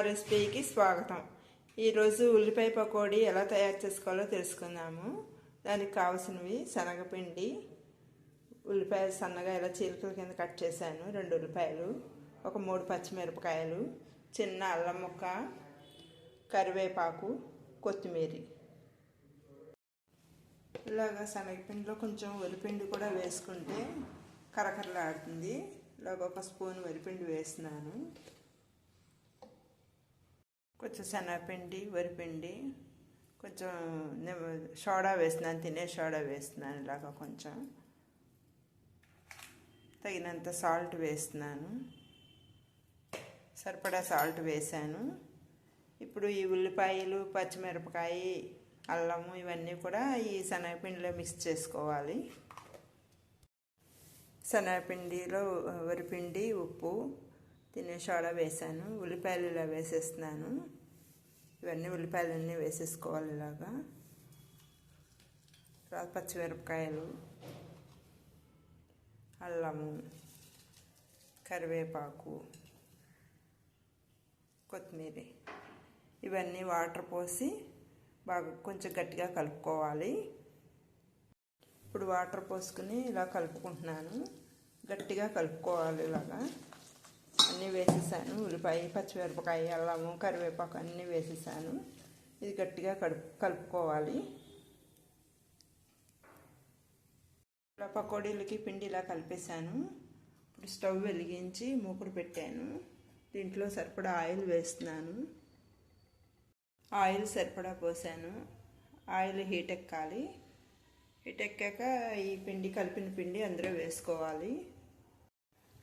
రెసిపీకి స్వాగతం. ఈరోజు ఉల్లిపాయ పకోడీ ఎలా తయారు చేసుకోవాలో తెలుసుకుందాము. దానికి కావాల్సినవి శనగపిండి, ఉల్లిపాయలు సన్నగా ఇలా చీలికల కింద కట్ చేశాను, 2 ఉల్లిపాయలు, ఒక 3 పచ్చిమిరపకాయలు, చిన్న అల్లం ముక్క, కరివేపాకు, కొత్తిమీర. ఇలాగా శనగపిండిలో కొంచెం వరిపిండి కూడా వేసుకుంటే కరకరలాడుతుంది. ఇలాగ 1 స్పూన్ వరిపిండి వేస్తున్నాను. కొంచెం శనగపిండి, వరిపిండి, కొంచెం సోడా వేస్తున్నాను, తినే సోడా వేస్తున్నాను. ఇలాగ కొంచెం తగినంత సాల్ట్ వేస్తున్నాను, సరిపడా సాల్ట్ వేసాను. ఇప్పుడు ఈ ఉల్లిపాయలు, పచ్చిమిరపకాయ, అల్లము ఇవన్నీ కూడా ఈ శనగపిండిలో మిక్స్ చేసుకోవాలి. శనగపిండిలో వరిపిండి, ఉప్పు, తినే సోడా వేసాను. ఉల్లిపాయలు ఇలా వేసేస్తున్నాను. ఇవన్నీ ఉల్లిపాయలన్నీ వేసేసుకోవాలి. ఇలాగా తర్వాత పచ్చిమిరపకాయలు, అల్లము, కరివేపాకు, కొత్తిమీర ఇవన్నీ వాటర్ పోసి బాగా కొంచెం గట్టిగా కలుపుకోవాలి. ఇప్పుడు వాటర్ పోసుకుని ఇలా కలుపుకుంటున్నాను. గట్టిగా కలుపుకోవాలి. ఇలాగా అన్నీ వేసేసాను. ఉల్లిపాయ, పచ్చిమిరపకాయ, అల్లము, కరివేపాకు అన్నీ వేసేసాను. ఇది గట్టిగా కలుపుకోవాలి. ఇలా పకోడీలకి పిండి ఇలా కలిపేశాను. ఇప్పుడు స్టవ్ వెలిగించి మూకుడు పెట్టాను. దీంట్లో సరిపడా ఆయిల్ వేస్తున్నాను. ఆయిల్ సరిపడా పోసాను. ఆయిల్ హీట్ ఎక్కాలి. హీట్ ఎక్కాక ఈ పిండి, కలిపిన పిండి అందులో వేసుకోవాలి.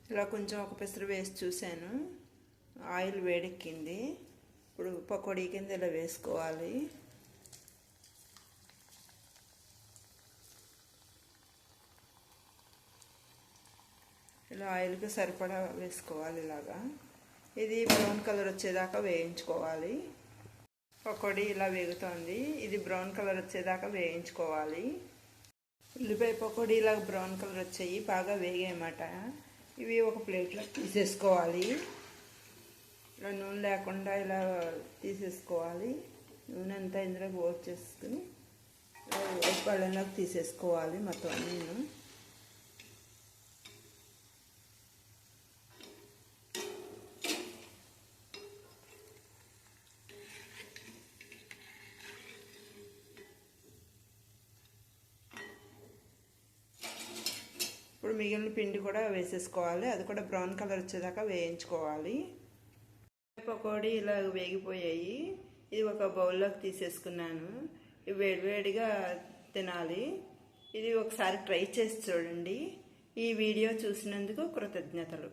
ఇలా కొంచెం ఒక పెసరు వేసి చూశాను. ఆయిల్ వేడెక్కింది. ఇప్పుడు పకోడీ కింద ఇలా వేసుకోవాలి. ఇలా ఆయిల్కి సరిపడా వేసుకోవాలి. ఇలాగా ఇది బ్రౌన్ కలర్ వచ్చేదాకా వేయించుకోవాలి. పకోడీ ఇలా వేగుతోంది. ఇది బ్రౌన్ కలర్ వచ్చేదాకా వేయించుకోవాలి. ఉల్లిపాయ పకోడీ ఇలా బ్రౌన్ కలర్ వచ్చాయి, బాగా వేగాయన్నమాట. ఇవి ఒక ప్లేట్లో తీసేసుకోవాలి. ఇలా నూనె లేకుండా ఇలా తీసేసుకోవాలి. నూనె అంతా ఇందులో పోసి చేసుకుని పళ్ళలోకి తీసేసుకోవాలి మొత్తం అన్నీ. ఇప్పుడు మిగిలిన పిండి కూడా వేసేసుకోవాలి. అది కూడా బ్రౌన్ కలర్ వచ్చేదాకా వేయించుకోవాలి. పకోడీ ఇలా వేగిపోయాయి. ఇది ఒక బౌల్లోకి తీసేసుకున్నాను. ఇవి వేడివేడిగా తినాలి. ఇది ఒకసారి ట్రై చేసి చూడండి. ఈ వీడియో చూసినందుకు కృతజ్ఞతలు.